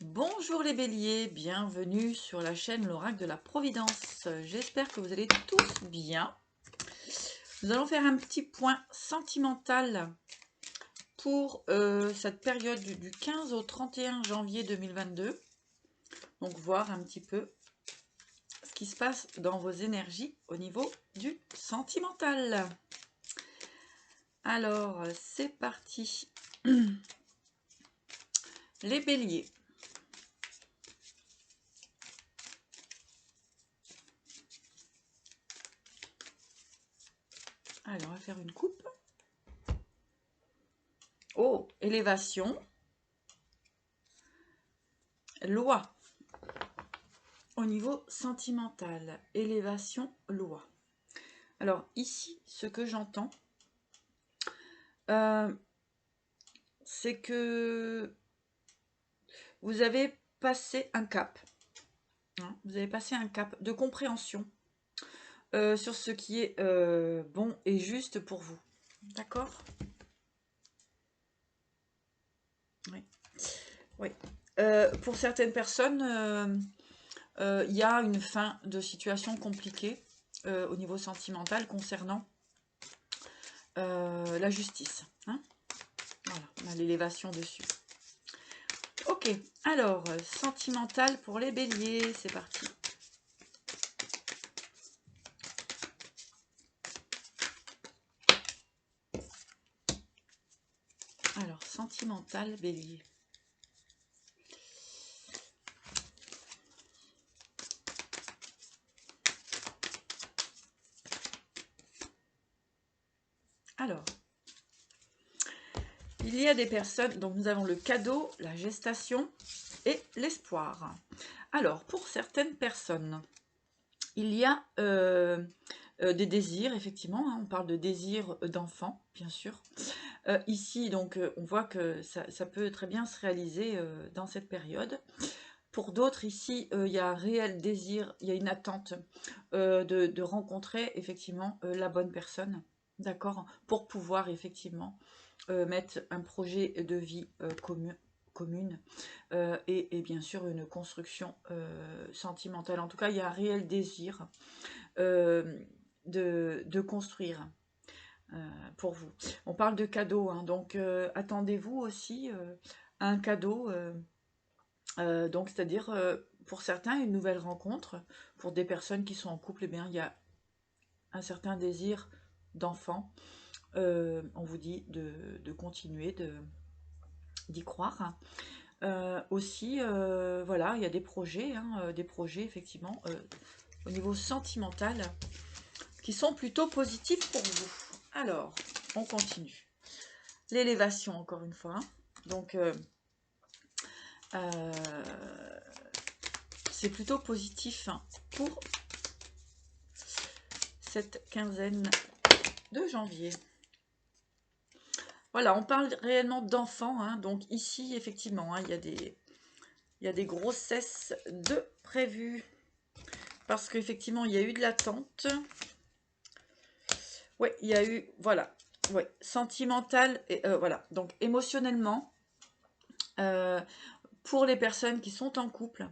Bonjour les béliers, bienvenue sur la chaîne l'Oracle de la Providence. J'espère que vous allez tous bien. Nous allons faire un petit point sentimental pour cette période du 15 au 31 janvier 2022. Donc voir un petit peu ce qui se passe dans vos énergies au niveau du sentimental. Alors, c'est parti. Les béliers. Alors, on va faire une coupe. Oh, élévation. Loi. Au niveau sentimental, élévation, loi. Alors ici, ce que j'entends, c'est que vous avez passé un cap. Hein, vous avez passé un cap de compréhension sur ce qui est bon et juste pour vous. D'accord? Oui. Oui. Pour certaines personnes, il y a une fin de situation compliquée au niveau sentimental concernant la justice. Hein, voilà, on a l'élévation dessus. Ok, alors, sentimental pour les béliers, c'est parti. Alors, sentimental, bélier. Alors, il y a des personnes, donc nous avons le cadeau, la gestation et l'espoir. Alors, pour certaines personnes, il y a des désirs, effectivement, hein, on parle de désirs d'enfants, bien sûr. Ici, donc, on voit que ça peut très bien se réaliser dans cette période. Pour d'autres, ici, il y a un réel désir, il y a une attente de rencontrer, effectivement, la bonne personne, d'accord, pour pouvoir, effectivement, mettre un projet de vie commune et bien sûr une construction sentimentale. En tout cas, il y a un réel désir de construire pour vous. On parle de cadeau, hein, donc attendez-vous aussi à un cadeau, donc c'est-à-dire pour certains une nouvelle rencontre, pour des personnes qui sont en couple, eh bien il y a un certain désir d'enfant. On vous dit de continuer, d'y croire. Aussi, voilà, il y a des projets, hein, effectivement, au niveau sentimental, qui sont plutôt positifs pour vous. Alors, on continue. L'élévation, encore une fois. Donc, c'est plutôt positif pour cette quinzaine de janvier. Voilà, on parle réellement d'enfants, hein, donc ici, effectivement, hein, il y a des grossesses de prévues, parce qu'effectivement, il y a eu de l'attente. Ouais, il y a eu, voilà, ouais, sentimental, et voilà, donc émotionnellement, pour les personnes qui sont en couple,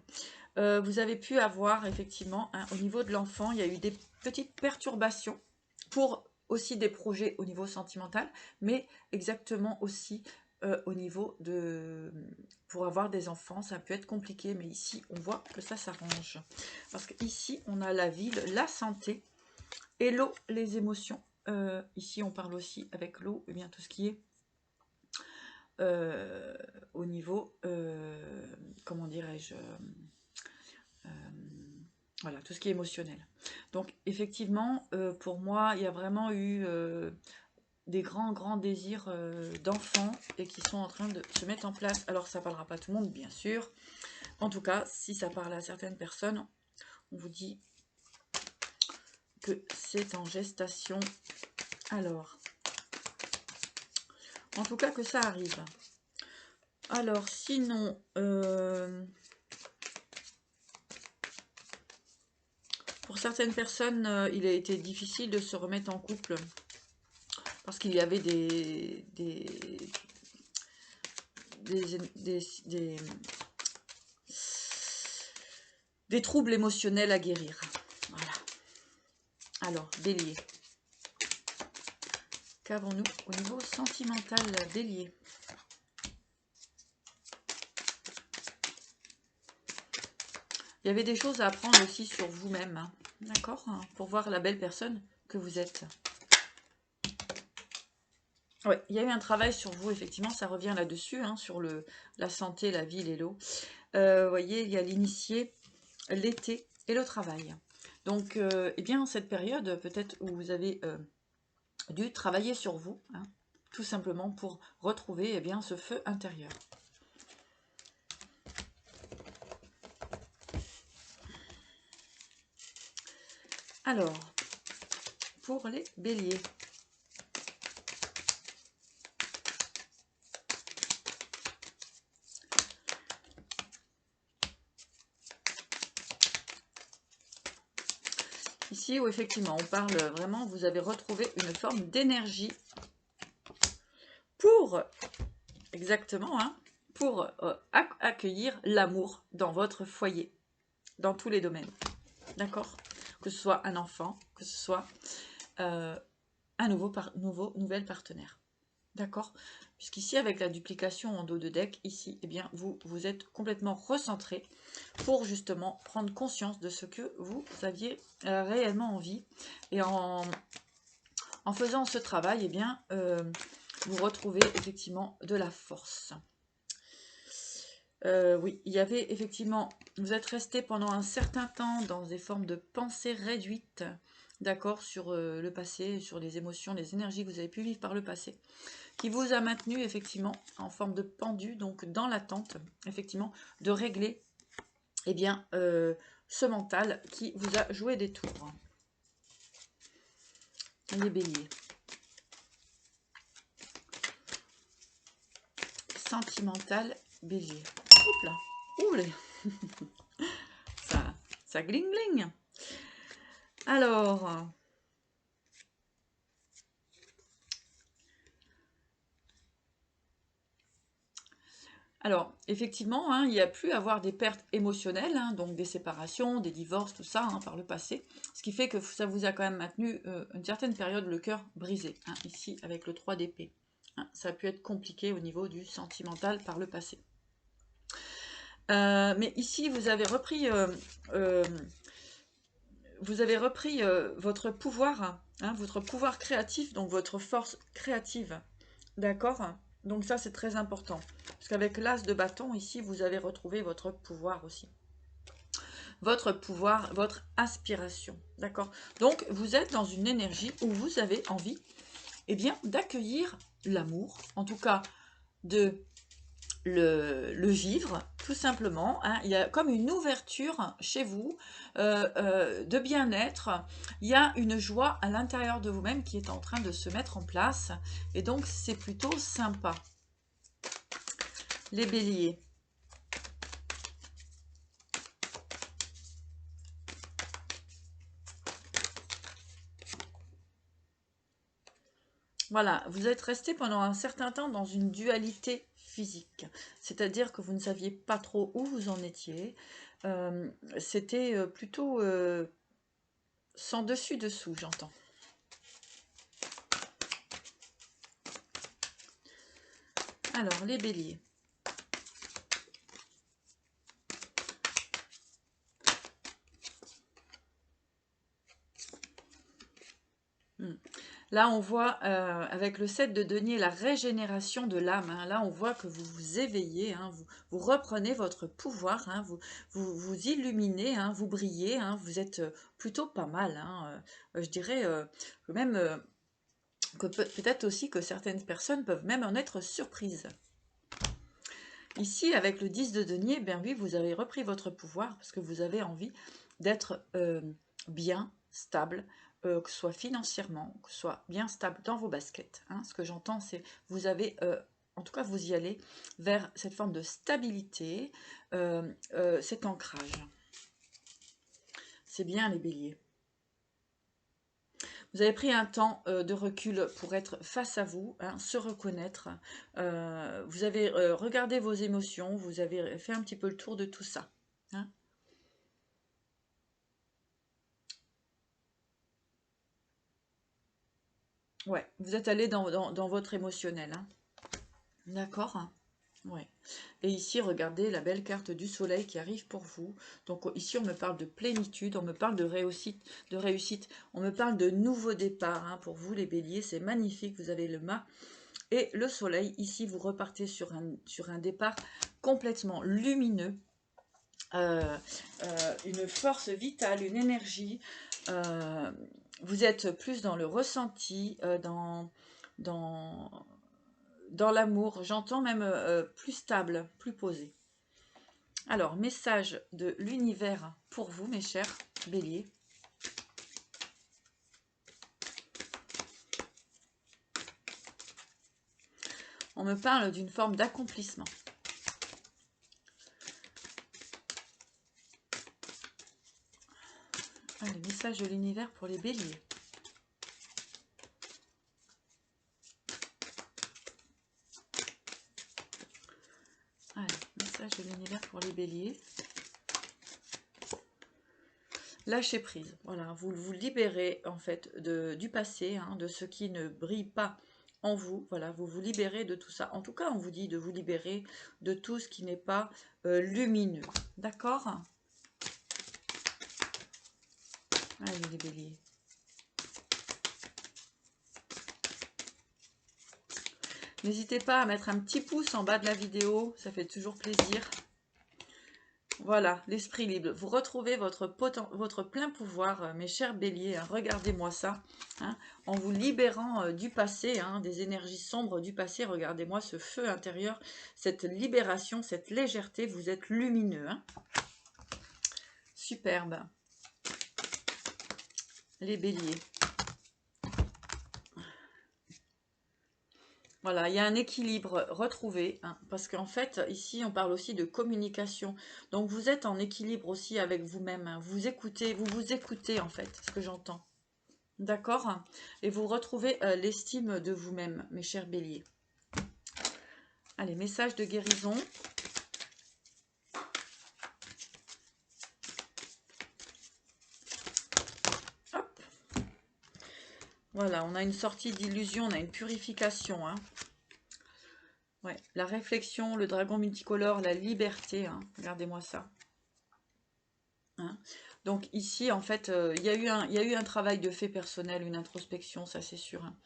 vous avez pu avoir, effectivement, hein, au niveau de l'enfant, il y a eu des petites perturbations pour aussi des projets au niveau sentimental, mais exactement aussi au niveau de... Pour avoir des enfants, ça peut être compliqué, mais ici, on voit que ça s'arrange. Parce qu'ici, on a la ville, la santé, et l'eau, les émotions. Ici, on parle aussi avec l'eau, et bien tout ce qui est au niveau, comment dirais-je, voilà, tout ce qui est émotionnel. Donc, effectivement, pour moi, il y a vraiment eu des grands désirs d'enfants et qui sont en train de se mettre en place. Alors, ça ne parlera pas à tout le monde, bien sûr. En tout cas, si ça parle à certaines personnes, on vous dit que c'est en gestation. Alors, en tout cas que ça arrive. Alors, sinon, pour certaines personnes, il a été difficile de se remettre en couple parce qu'il y avait des des troubles émotionnels à guérir. Voilà. Alors, Bélier. Qu'avons-nous au niveau sentimental, Bélier? Il y avait des choses à apprendre aussi sur vous-même, hein, d'accord, hein, pour voir la belle personne que vous êtes. Oui, il y a eu un travail sur vous, effectivement, ça revient là-dessus, hein, sur la santé, la vie, les lots. Vous voyez, il y a l'initié, l'été et le travail. Donc, eh bien, cette période, peut-être où vous avez dû travailler sur vous, hein, tout simplement pour retrouver eh bien, ce feu intérieur. Alors, pour les béliers. Ici, où effectivement, on parle vraiment, vous avez retrouvé une forme d'énergie pour, exactement, hein, pour accueillir l'amour dans votre foyer, dans tous les domaines. D'accord? Que ce soit un enfant, que ce soit un nouvel partenaire. D'accord? Puisqu'ici, avec la duplication en dos de deck, ici, eh bien, vous êtes complètement recentré pour justement prendre conscience de ce que vous aviez réellement envie. Et en faisant ce travail, eh bien, vous retrouvez effectivement de la force. Oui, il y avait effectivement, vous êtes resté pendant un certain temps dans des formes de pensée réduites, d'accord, sur le passé, sur les émotions, les énergies que vous avez pu vivre par le passé, qui vous a maintenu effectivement en forme de pendu, donc dans l'attente, effectivement, de régler, eh bien, ce mental qui vous a joué des tours. Les béliers. Sentimental, bélier. Hop là. Oulé. ça gling gling. Alors, effectivement, hein, il y a pu avoir des pertes émotionnelles, hein, donc des séparations, des divorces, tout ça, hein, par le passé. Ce qui fait que ça vous a quand même maintenu une certaine période le cœur brisé, hein, ici avec le 3 d'épée. Hein, ça a pu être compliqué au niveau du sentimental par le passé. Mais ici, vous avez repris votre pouvoir créatif, donc votre force créative. D'accord? Donc ça, c'est très important. Parce qu'avec l'as de bâton, ici, vous avez retrouvé votre pouvoir aussi. Votre pouvoir, votre aspiration. D'accord? Donc, vous êtes dans une énergie où vous avez envie, eh bien, d'accueillir l'amour. En tout cas, de le vivre, tout simplement. Hein. Il y a comme une ouverture chez vous de bien-être. Il y a une joie à l'intérieur de vous-même qui est en train de se mettre en place. Et donc, c'est plutôt sympa. Les béliers. Voilà, vous êtes resté pendant un certain temps dans une dualité physique. C'est-à-dire que vous ne saviez pas trop où vous en étiez. C'était plutôt sans dessus-dessous, j'entends. Alors, les béliers. Là, on voit avec le 7 de denier la régénération de l'âme. Hein. Là, on voit que vous vous éveillez, hein, vous reprenez votre pouvoir, hein, vous illuminez, hein, vous brillez, hein, vous êtes plutôt pas mal. Hein, je dirais même que peut-être aussi que certaines personnes peuvent même en être surprises. Ici, avec le 10 de denier, ben oui, vous avez repris votre pouvoir parce que vous avez envie d'être bien, stable, que ce soit financièrement, que ce soit bien stable dans vos baskets. Hein. Ce que j'entends, c'est vous avez, en tout cas, vous y allez vers cette forme de stabilité, cet ancrage. C'est bien les béliers. Vous avez pris un temps de recul pour être face à vous, hein, se reconnaître. Vous avez regardé vos émotions, vous avez fait un petit peu le tour de tout ça. Hein. Ouais, vous êtes allé dans votre émotionnel. Hein. D'accord. Ouais. Et ici, regardez la belle carte du soleil qui arrive pour vous. Donc ici, on me parle de plénitude, on me parle de réussite, on me parle de nouveau départ. Hein. Pour vous, les béliers, c'est magnifique. Vous avez le mât et le soleil. Ici, vous repartez sur un départ complètement lumineux. Une force vitale, une énergie. Vous êtes plus dans le ressenti, dans l'amour. J'entends même plus stable, plus posé. Alors, message de l'univers pour vous, mes chers béliers. On me parle d'une forme d'accomplissement. Allez, message de l'univers pour les béliers. Allez, message de l'univers pour les béliers. Lâchez prise. Voilà, vous vous libérez en fait du passé, hein, de ce qui ne brille pas en vous. Voilà, vous vous libérez de tout ça. En tout cas, on vous dit de vous libérer de tout ce qui n'est pas lumineux. D'accord? Allez, les béliers. N'hésitez pas à mettre un petit pouce en bas de la vidéo, ça fait toujours plaisir. Voilà, l'esprit libre. Vous retrouvez votre plein pouvoir, mes chers béliers. Hein, regardez-moi ça. Hein, en vous libérant du passé, hein, des énergies sombres du passé. Regardez-moi ce feu intérieur, cette libération, cette légèreté. Vous êtes lumineux. Hein. Superbe. Les béliers. Voilà, il y a un équilibre retrouvé, hein, parce qu'en fait, ici, on parle aussi de communication. Donc, vous êtes en équilibre aussi avec vous-même. Hein. Vous vous écoutez, en fait, ce que j'entends. D'accord? Et vous retrouvez l'estime de vous-même, mes chers béliers. Allez, message de guérison. Hop. Voilà, on a une sortie d'illusion, on a une purification, hein. Ouais, la réflexion, le dragon multicolore, la liberté, hein. Regardez-moi ça. Hein. Donc ici, en fait, il y a eu un travail de fait personnel, une introspection, ça c'est sûr. Hein.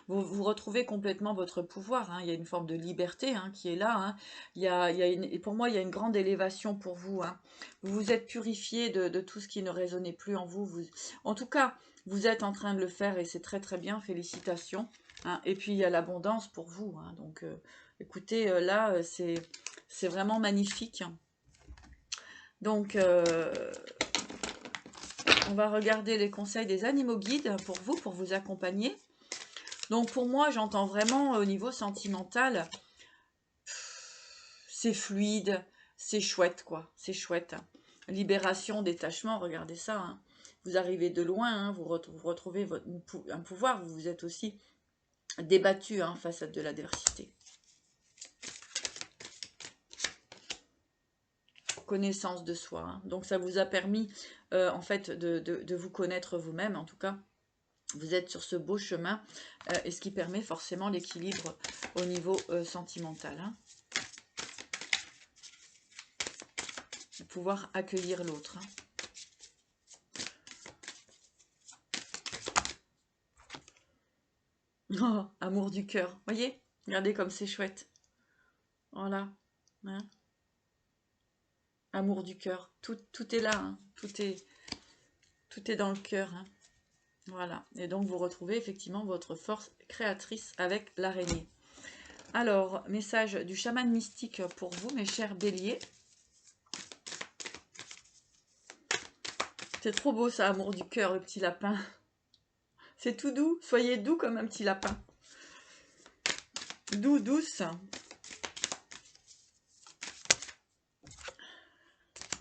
Vous retrouvez complètement votre pouvoir. Hein. Il y a une forme de liberté hein, qui est là. Hein. Et pour moi, il y a une grande élévation pour vous. Hein. Vous vous êtes purifié de tout ce qui ne résonnait plus en vous. En tout cas, vous êtes en train de le faire et c'est très très bien. Félicitations. Hein. Et puis, il y a l'abondance pour vous. Hein. Donc, écoutez, là, c'est vraiment magnifique. Donc, on va regarder les conseils des animaux guides pour vous accompagner. Donc pour moi, j'entends vraiment au niveau sentimental, c'est fluide, c'est chouette quoi, c'est chouette. Libération, détachement, regardez ça. Hein. Vous arrivez de loin, hein, vous retrouvez un pouvoir, vous vous êtes aussi débattu hein, face à de l'adversité. Connaissance de soi. Hein. Donc ça vous a permis en fait de vous connaître vous-même en tout cas. Vous êtes sur ce beau chemin et ce qui permet forcément l'équilibre au niveau sentimental. Hein. De pouvoir accueillir l'autre. Hein. Oh, amour du cœur. Voyez? Regardez comme c'est chouette. Voilà. Hein. Amour du cœur. Tout est là. Hein. Tout est dans le cœur. Hein. Voilà. Et donc, vous retrouvez effectivement votre force créatrice avec l'araignée. Alors, message du chaman mystique pour vous, mes chers béliers. C'est trop beau, ça, amour du cœur, le petit lapin. C'est tout doux. Soyez doux comme un petit lapin. Doux, douce.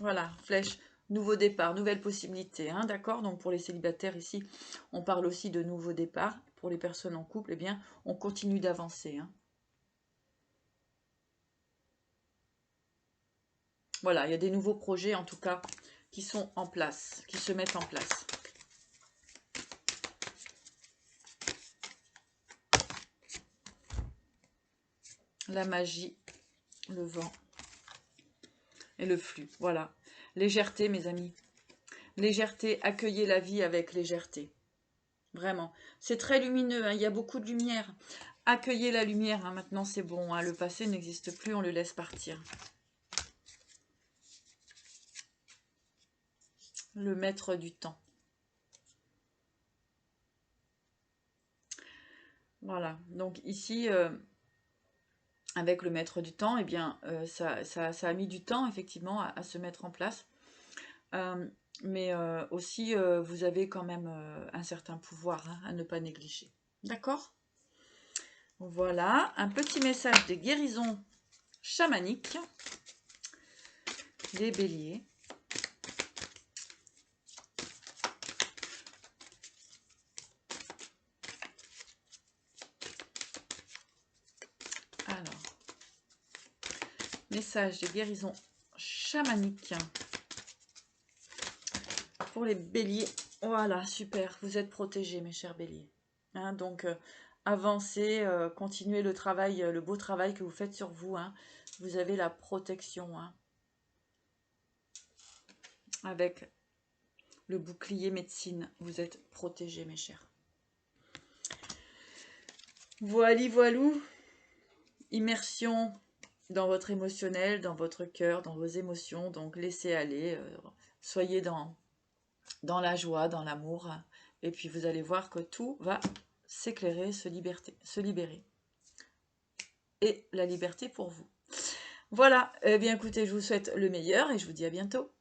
Voilà, flèche. Nouveau départ, nouvelle possibilité, hein, d'accord? Donc pour les célibataires ici, on parle aussi de nouveau départ. Pour les personnes en couple, eh bien, on continue d'avancer. Hein. Voilà, il y a des nouveaux projets en tout cas qui sont en place, qui se mettent en place. la magie, le vent et le flux. Voilà. Légèreté, mes amis. Légèreté, accueillez la vie avec légèreté. Vraiment. C'est très lumineux, hein, il y a beaucoup de lumière. Accueillez la lumière, hein, maintenant c'est bon. Hein, le passé n'existe plus, on le laisse partir. Le maître du temps. Voilà. Donc ici, avec le maître du temps, eh bien, ça a mis du temps, effectivement, à se mettre en place. Mais aussi, vous avez quand même un certain pouvoir, hein, à ne pas négliger. D'accord? Voilà, un petit message des guérisons chamaniques, les béliers. Alors, message des guérisons chamaniques pour les béliers. Voilà, super, vous êtes protégés, mes chers béliers. Hein, donc, avancez, continuez le travail, le beau travail que vous faites sur vous. Hein. Vous avez la protection, hein, avec le bouclier médecine. Vous êtes protégés, mes chers. Voili, voilou. Immersion dans votre émotionnel, dans votre cœur, dans vos émotions. Donc, laissez aller. Soyez dans la joie, dans l'amour. Et puis, vous allez voir que tout va s'éclairer, se libérer. Et la liberté pour vous. Voilà. Eh bien, écoutez, je vous souhaite le meilleur et je vous dis à bientôt.